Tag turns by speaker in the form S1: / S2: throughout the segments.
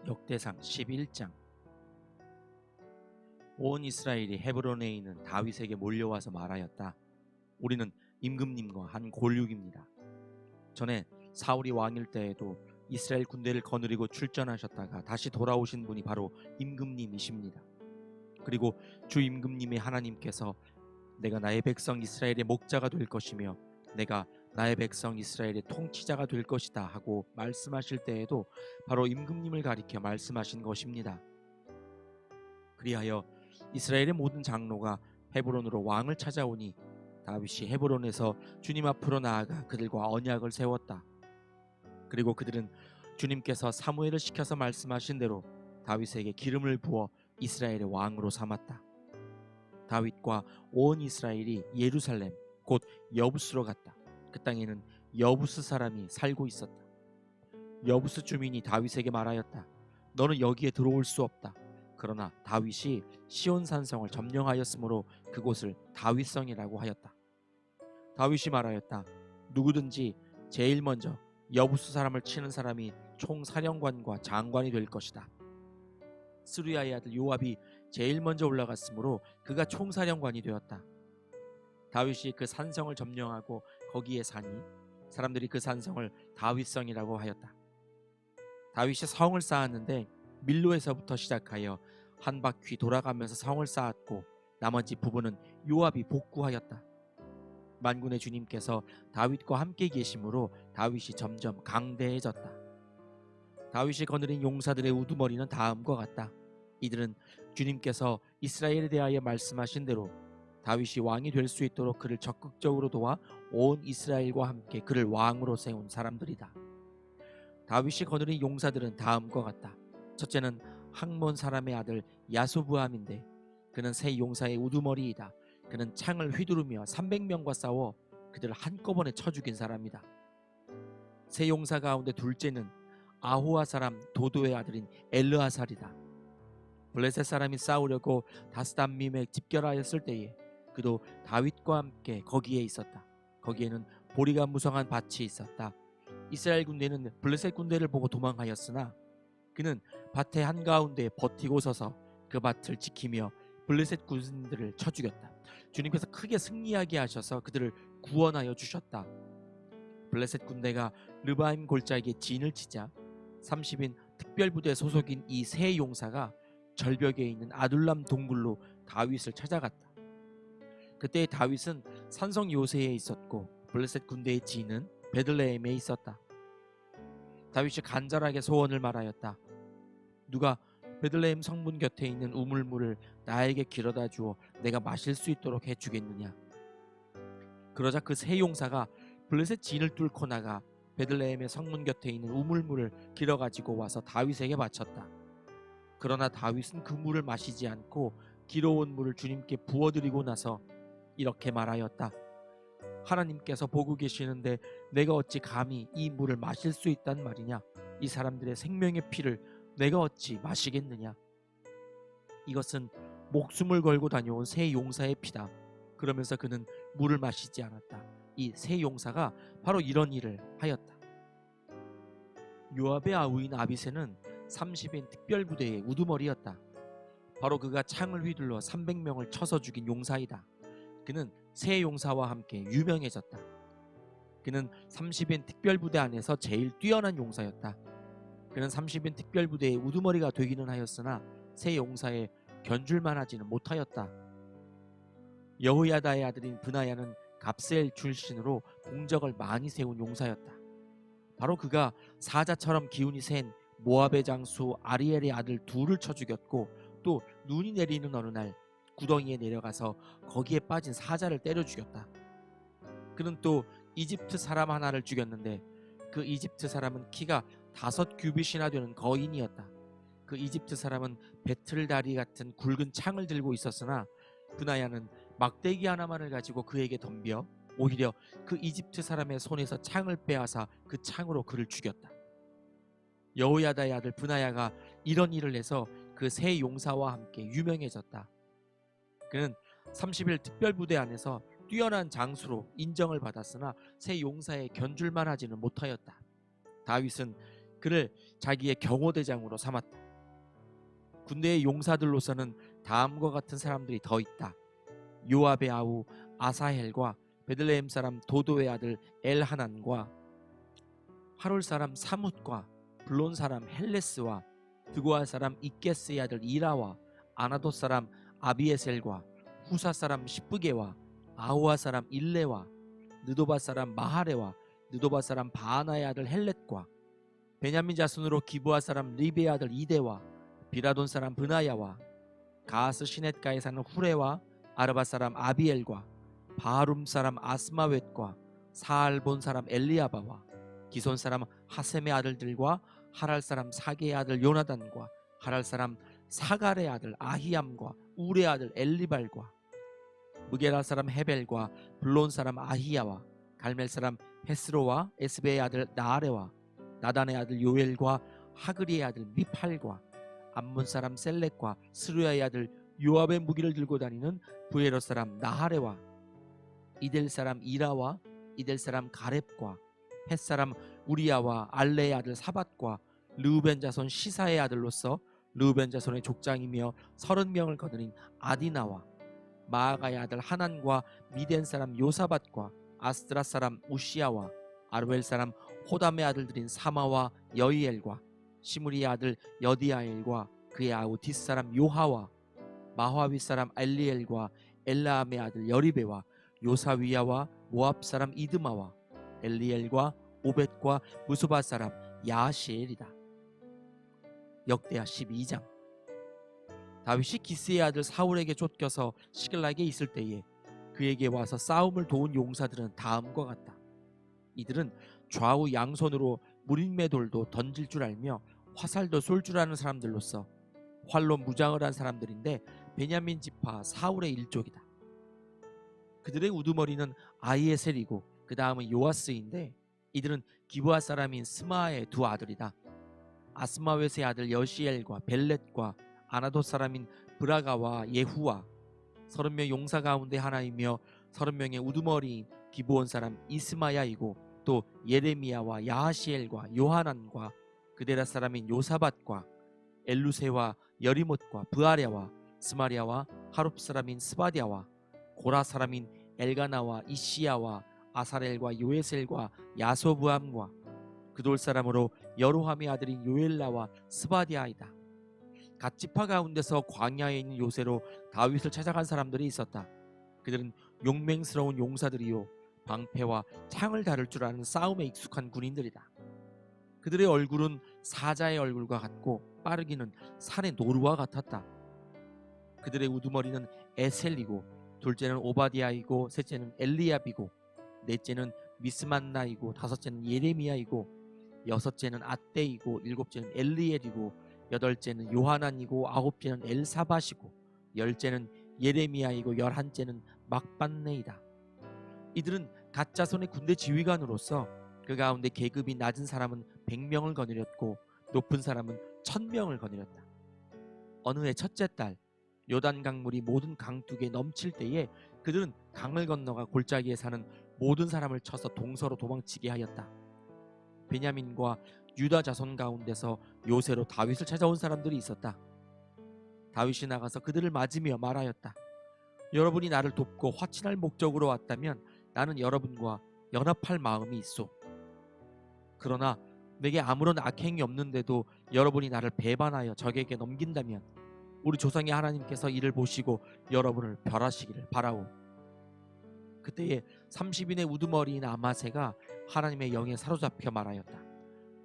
S1: 역대상 11장. 온 이스라엘이 헤브론에 있는 다윗에게 몰려와서 말하였다. 우리는 임금님과 한 골육입니다. 전에 사울이 왕일 때에도 이스라엘 군대를 거느리고 출전하셨다가 다시 돌아오신 분이 바로 임금님이십니다. 그리고 주 임금님의 하나님께서 내가 나의 백성 이스라엘의 목자가 될 것이며 내가 나의 백성 이스라엘의 통치자가 될 것이다 하고 말씀하실 때에도 바로 임금님을 가리켜 말씀하신 것입니다. 그리하여 이스라엘의 모든 장로가 헤브론으로 왕을 찾아오니 다윗이 헤브론에서 주님 앞으로 나아가 그들과 언약을 세웠다. 그리고 그들은 주님께서 사무엘을 시켜서 말씀하신 대로 다윗에게 기름을 부어 이스라엘의 왕으로 삼았다. 다윗과 온 이스라엘이 예루살렘 곧 여부스로 갔다. 그 땅에는 여부스 사람이 살고 있었다. 여부스 주민이 다윗에게 말하였다. 너는 여기에 들어올 수 없다. 그러나 다윗이 시온 산성을 점령하였으므로 그곳을 다윗성이라고 하였다. 다윗이 말하였다. 누구든지 제일 먼저 여부스 사람을 치는 사람이 총사령관과 장관이 될 것이다. 스루야의 아들 요압이 제일 먼저 올라갔으므로 그가 총사령관이 되었다. 다윗이 그 산성을 점령하고 거기에 사니 사람들이 그 산성을 다윗성이라고 하였다. 다윗이 성을 쌓았는데 밀로에서부터 시작하여 한 바퀴 돌아가면서 성을 쌓았고 나머지 부분은 요압이 복구하였다. 만군의 주님께서 다윗과 함께 계심으로 다윗이 점점 강대해졌다. 다윗이 거느린 용사들의 우두머리는 다음과 같다. 이들은 주님께서 이스라엘에 대하여 말씀하신 대로 다윗이 왕이 될 수 있도록 그를 적극적으로 도와 온 이스라엘과 함께 그를 왕으로 세운 사람들이다. 다윗이 거느린 용사들은 다음과 같다. 첫째는 학몬 사람의 아들 야소부암인데 그는 세 용사의 우두머리이다. 그는 창을 휘두르며 300명과 싸워 그들을 한꺼번에 쳐 죽인 사람이다. 세 용사 가운데 둘째는 아호아 사람 도도의 아들인 엘르아살이다. 블레셋 사람이 싸우려고 다스담밈에 집결하였을 때에 그도 다윗과 함께 거기에 있었다. 거기에는 보리가 무성한 밭이 있었다. 이스라엘 군대는 블레셋 군대를 보고 도망하였으나 그는 밭의 한가운데 버티고 서서 그 밭을 지키며 블레셋 군인들을 쳐 죽였다. 주님께서 크게 승리하게 하셔서 그들을 구원하여 주셨다. 블레셋 군대가 르바임 골짜기에 진을 치자 30인 특별부대 소속인 이 세 용사가 절벽에 있는 아둘람 동굴로 다윗을 찾아갔다. 그때 다윗은 산성 요새에 있었고 블레셋 군대의 진은 베들레헴에 있었다. 다윗이 간절하게 소원을 말하였다. 누가 베들레헴 성문 곁에 있는 우물물을 나에게 길어다 주어 내가 마실 수 있도록 해주겠느냐. 그러자 그 세 용사가 블레셋 진을 뚫고 나가 베들레헴의 성문 곁에 있는 우물물을 길어가지고 와서 다윗에게 바쳤다. 그러나 다윗은 그 물을 마시지 않고 길어온 물을 주님께 부어드리고 나서 이렇게 말하였다. 하나님께서 보고 계시는데 내가 어찌 감히 이 물을 마실 수 있단 말이냐. 이 사람들의 생명의 피를 내가 어찌 마시겠느냐. 이것은 목숨을 걸고 다녀온 세 용사의 피다. 그러면서 그는 물을 마시지 않았다. 이 세 용사가 바로 이런 일을 하였다. 요압의 아우인 아비새는 30인 특별부대의 우두머리였다. 바로 그가 창을 휘둘러 300명을 쳐서 죽인 용사이다. 그는 세 용사와 함께 유명해졌다. 그는 30인 특별부대 안에서 제일 뛰어난 용사였다. 그는 30인 특별부대의 우두머리가 되기는 하였으나 세 용사에 견줄만 하지는 못하였다. 여호야다의 아들인 브나야는 갑세엘 출신으로 공적을 많이 세운 용사였다. 바로 그가 사자처럼 기운이 센 모압의 장수 아리엘의 아들 둘을 쳐 죽였고 또 눈이 내리는 어느 날 구덩이에 내려가서 거기에 빠진 사자를 때려 죽였다. 그는 또 이집트 사람 하나를 죽였는데 그 이집트 사람은 키가 5규빗이나 되는 거인이었다. 그 이집트 사람은 배틀다리 같은 굵은 창을 들고 있었으나 브나야는 막대기 하나만을 가지고 그에게 덤벼 오히려 그 이집트 사람의 손에서 창을 빼앗아 그 창으로 그를 죽였다. 여호야다의 아들 브나야가 이런 일을 해서 그 세 용사와 함께 유명해졌다. 그는 30일 특별부대 안에서 뛰어난 장수로 인정을 받았으나 세 용사에 견줄만 하지는 못하였다. 다윗은 그를 자기의 경호대장으로 삼았다. 군대의 용사들로서는 다음과 같은 사람들이 더 있다. 요압의 아우 아사헬과 베들레헴 사람 도도의 아들 엘하난과 하롤 사람 사뭇과 블론 사람 헬레스와 드고아 사람 이게스의 아들 이라와 아나돗 사람 아비에셀과 후사 사람 시브게와 아호아 사람 일레와 느도바 사람 마하레와 느도바 사람 바하나의 아들 헬렛과 베냐민 자손으로 기브아 사람 리베의 아들 이데와 비라돈 사람 브나야와 가스 시넷가에 사는 후레와 아르바 사람 아비엘과 바하룸 사람 아스마웻과 사알본 사람 엘리아바와 기손 사람 하셈의 아들들과 하랄 사람 사게의 아들 요나단과 하랄 사람 사갈의 아들 아히암과 울의 아들 엘리발과 무게라 사람 헤벨과 블론 사람 아히야와 갈멜 사람 헤스로와 에스베의 아들 나아레와 나단의 아들 요엘과 하그리의 아들 미팔과 암몬 사람 셀렉과 스루야의 아들 요압의 무기를 들고 다니는 부에롯 사람 나하레와 이델 사람 이라와 이델 사람 가렙과 헷 사람 우리야와 알레의 아들 사밧과 르우벤 자손 시사의 아들로서 르우벤 자손의 족장이며 30명을 거느린 아디나와 마아가의 아들 하난과 미덴 사람 요사밧과 아스드라 사람 우시야와 아르웰 사람 호담의 아들들인 사마와 여이엘과 시므리의 아들 여디아엘과 그의 아우 디스 사람 요하와 마화위 사람 엘리엘과 엘라암의 아들 여리베와 요사위야와 모압 사람 이드마와 엘리엘과 오벳과 무수바 사람 야시엘이다. 역대하 12장. 다윗이 기스의 아들 사울에게 쫓겨서 시글락에 있을 때에 그에게 와서 싸움을 도운 용사들은 다음과 같다. 이들은 좌우 양손으로 무린매돌도 던질 줄 알며 화살도 쏠 줄 아는 사람들로서 활로 무장을 한 사람들인데 베냐민 지파 사울의 일족이다. 그들의 우두머리는 아이에셀이고 그 다음은 요아스인데 이들은 기브아 사람인 스마의 두 아들이다. 아스마웻의 아들 여시엘과 벨렛과 아나돗 사람인 브라가와 예후와 30명 용사 가운데 하나이며 30명의 우두머리인 기브온 사람 이스마야이고 또 예레미야와 야하시엘과 요하난과 그데라 사람인 요사밧과 엘루세와 여리못과 브아랴와 스마리아와 하룹 사람인 스바디아와 고라 사람인 엘가나와 이시야와 아사렐과 요에셀과 야소부함과 그돌 사람으로 여로함의 아들인 요엘라와 스바디아이다. 갓 지파 가운데서 광야에 있는 요새로 다윗을 찾아간 사람들이 있었다. 그들은 용맹스러운 용사들이요 방패와 창을 다룰 줄 아는 싸움에 익숙한 군인들이다. 그들의 얼굴은 사자의 얼굴과 같고 빠르기는 산의 노루와 같았다. 그들의 우두머리는 에셀이고 둘째는 오바디아이고 셋째는 엘리압이고 넷째는 미스만나이고 다섯째는 예레미야이고 여섯째는 아떼이고 일곱째는 엘리엘이고 여덟째는 요하난이고 아홉째는 엘사밧이고 열째는 예레미야이고 열한째는 막반네이다. 이들은 갓자손의 군대 지휘관으로서 그 가운데 계급이 낮은 사람은 100명을 거느렸고 높은 사람은 1000명을 거느렸다. 어느 해 첫째 달 요단 강물이 모든 강둑에 넘칠 때에 그들은 강을 건너가 골짜기에 사는 모든 사람을 쳐서 동서로 도망치게 하였다. 베냐민과 유다 자손 가운데서 요새로 다윗을 찾아온 사람들이 있었다. 다윗이 나가서 그들을 맞으며 말하였다. 여러분이 나를 돕고 화친할 목적으로 왔다면 나는 여러분과 연합할 마음이 있소. 그러나 내게 아무런 악행이 없는데도 여러분이 나를 배반하여 적에게 넘긴다면 우리 조상의 하나님께서 이를 보시고 여러분을 벌하시기를 바라오. 그때에 30인의 우두머리인 아마세가 하나님의 영에 사로잡혀 말하였다.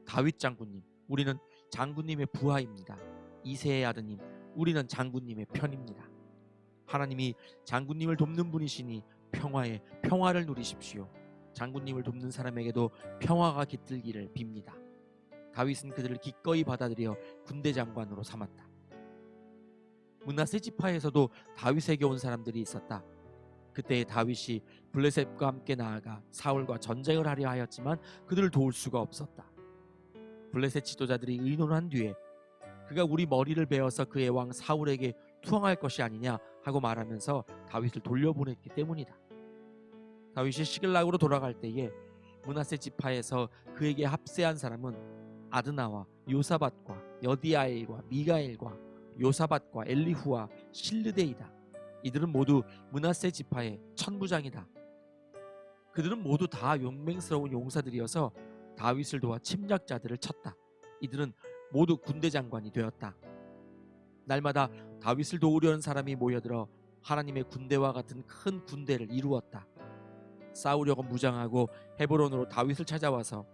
S1: 다윗 장군님, 우리는 장군님의 부하입니다. 이새의 아드님, 우리는 장군님의 편입니다. 하나님이 장군님을 돕는 분이시니 평화에 평화를 누리십시오. 장군님을 돕는 사람에게도 평화가 깃들기를 빕니다. 다윗은 그들을 기꺼이 받아들여 군대 장관으로 삼았다. 므낫세 지파에서도 다윗에게 온 사람들이 있었다. 그때 다윗이 블레셋과 함께 나아가 사울과 전쟁을 하려 하였지만 그들을 도울 수가 없었다. 블레셋 지도자들이 의논한 뒤에 그가 우리 머리를 베어서 그의 왕 사울에게 투항할 것이 아니냐 하고 말하면서 다윗을 돌려보냈기 때문이다. 다윗이 시글락으로 돌아갈 때에 므낫세 지파에서 그에게 합세한 사람은 아드나와 요사밧과 여디아엘과 미가엘과 요사밧과 엘리후와 실르데이다. 이들은 모두 므낫세 지파의 천부장이다. 그들은 모두 다 용맹스러운 용사들이어서 다윗을 도와 침략자들을 쳤다. 이들은 모두 군대 장관이 되었다. 날마다 다윗을 도우려는 사람이 모여들어 하나님의 군대와 같은 큰 군대를 이루었다. 싸우려고 무장하고 헤브론으로 다윗을 찾아와서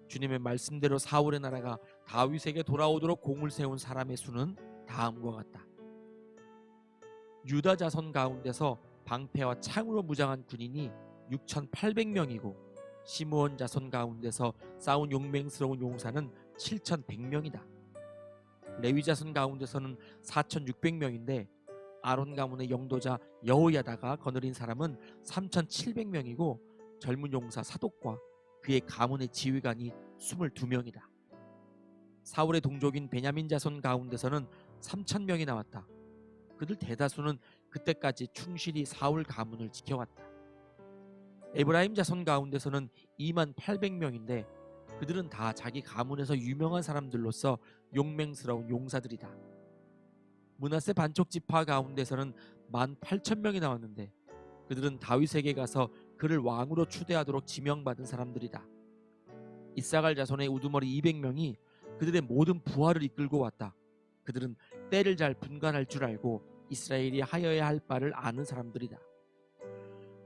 S1: 주님의 말씀대로 사울의 나라가 다윗에게 돌아오도록 공을 세운 사람의 수는 다음과 같다. 유다 자손 가운데서 방패와 창으로 무장한 군인이 6,800명이고 시므온 자손 가운데서 싸운 용맹스러운 용사는 7,100명이다. 레위 자손 가운데서는 4,600명인데 아론 가문의 영도자 여호야다가 거느린 사람은 3,700명이고 젊은 용사 사독과 그의 가문의 지휘관이 22명이다. 사울의 동족인 베냐민 자손 가운데서는 3,000명이 나왔다. 그들 대다수는 그때까지 충실히 사울 가문을 지켜왔다. 에브라임 자손 가운데서는 28,000명인데 그들은 다 자기 가문에서 유명한 사람들로서 용맹스러운 용사들이다. 므낫세 반쪽 지파 가운데서는 18,000명이 나왔는데 그들은 다윗에게 가서 그를 왕으로 추대하도록 지명받은 사람들이다. 이사갈 자손의 우두머리 200명이 그들의 모든 부하를 이끌고 왔다. 그들은 때를 잘 분간할 줄 알고 이스라엘이 하여야 할 바를 아는 사람들이다.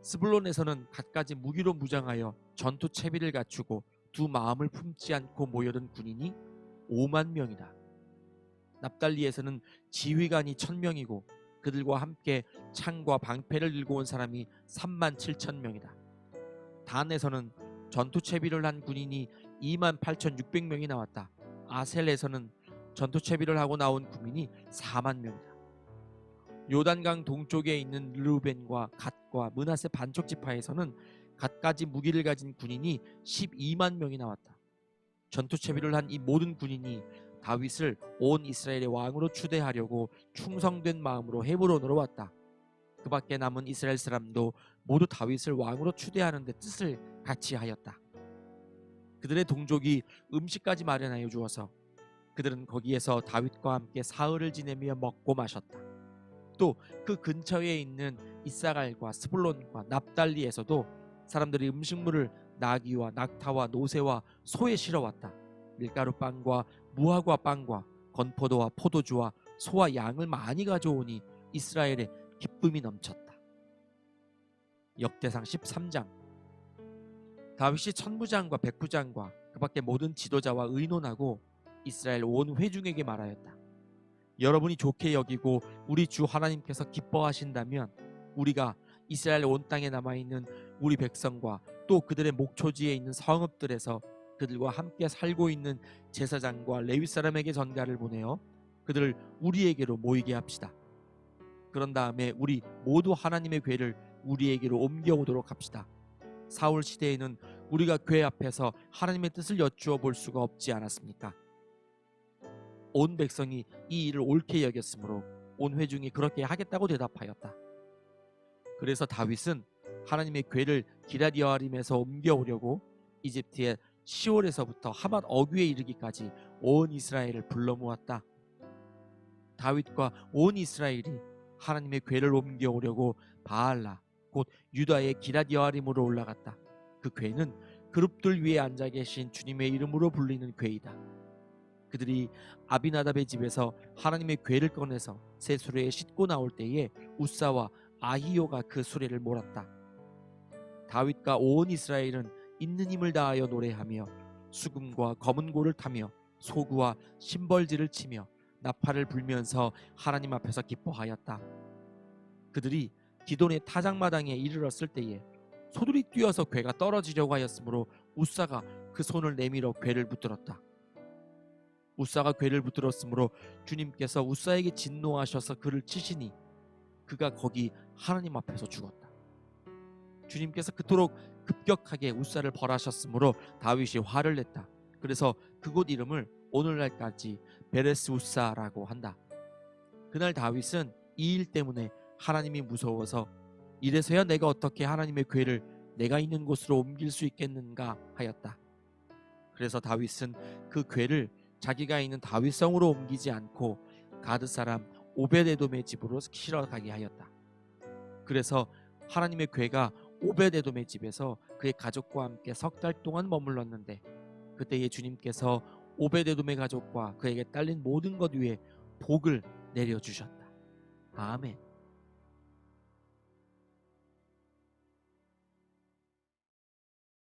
S1: 스불론에서는 갖가지 무기로 무장하여 전투 채비를 갖추고 두 마음을 품지 않고 모여든 군인이 5만 명이다. 납달리에서는 지휘관이 1,000명이고 그들과 함께 창과 방패를 들고 온 사람이 37,000명이다. 단에서는 전투 채비를 한 군인이 28,600명이 나왔다. 아셀에서는 전투 채비를 하고 나온 군인이 4만 명이다. 요단강 동쪽에 있는 르우벤과 갓과 므낫세 반쪽 지파에서는 갖가지 무기를 가진 군인이 12만 명이 나왔다. 전투 채비를 한 이 모든 군인이 다윗을 온 이스라엘의 왕으로 추대하려고 충성된 마음으로 헤브론으로 왔다. 그 밖에 남은 이스라엘 사람도 모두 다윗을 왕으로 추대하는 데 뜻을 같이 하였다. 그들의 동족이 음식까지 마련하여 주어서 그들은 거기에서 다윗과 함께 사흘을 지내며 먹고 마셨다. 또 그 근처에 있는 이사갈과 스불론과 납달리에서도 사람들이 음식물을 나귀와 낙타와 노새와 소에 실어왔다. 밀가루 빵과 무화과 빵과 건포도와 포도주와 소와 양을 많이 가져오니 이스라엘에 기쁨이 넘쳤다. 역대상 13장. 다윗이 천부장과 백부장과 그 밖에 모든 지도자와 의논하고 이스라엘 온 회중에게 말하였다. 여러분이 좋게 여기고 우리 주 하나님께서 기뻐하신다면 우리가 이스라엘 온 땅에 남아있는 우리 백성과 또 그들의 목초지에 있는 성읍들에서 그들과 함께 살고 있는 제사장과 레위 사람에게 전가를 보내어 그들을 우리에게로 모이게 합시다. 그런 다음에 우리 모두 하나님의 궤를 우리에게로 옮겨오도록 합시다. 사울 시대에는 우리가 궤 앞에서 하나님의 뜻을 여쭈어 볼 수가 없지 않았습니까? 온 백성이 이 일을 옳게 여겼으므로 온 회중이 그렇게 하겠다고 대답하였다. 그래서 다윗은 하나님의 궤를 기럇여아림에서 옮겨오려고 이집트의 시올에서부터 하맛 어귀에 이르기까지 온 이스라엘을 불러 모았다. 다윗과 온 이스라엘이 하나님의 궤를 옮겨오려고 바알라 곧 유다의 기럇여아림으로 올라갔다. 그 궤는 그룹들 위에 앉아 계신 주님의 이름으로 불리는 궤이다. 그들이 아비나답의 집에서 하나님의 궤를 꺼내서 새 수레에 싣고 나올 때에 우사와 아히요가 그 수레를 몰았다. 다윗과 온 이스라엘은 있는 힘을 다하여 노래하며 수금과 검은 고를 타며 소구와 심벌지를 치며 나팔을 불면서 하나님 앞에서 기뻐하였다. 그들이 기돈의 타작마당에 이르렀을 때에 소들이 뛰어서 궤가 떨어지려고 하였으므로 우사가 그 손을 내밀어 궤를 붙들었다. 우사가 궤를 붙들었으므로 주님께서 우사에게 진노하셔서 그를 치시니 그가 거기 하나님 앞에서 죽었다. 주님께서 그토록 급격하게 우사를 벌하셨으므로 다윗이 화를 냈다. 그래서 그곳 이름을 오늘날까지 베레스 우사라고 한다. 그날 다윗은 이 일 때문에 하나님이 무서워서 이래서야 내가 어떻게 하나님의 궤를 내가 있는 곳으로 옮길 수 있겠는가 하였다. 그래서 다윗은 그 궤를 자기가 있는 다윗성으로 옮기지 않고 가드 사람 오벳에돔의 집으로 실어 가게 하였다. 그래서 하나님의 궤가 오벳에돔의 집에서 그의 가족과 함께 석 달 동안 머물렀는데, 그때에 주님께서 오벳에돔의 가족과 그에게 딸린 모든 것 위에 복을 내려 주셨다. 아멘.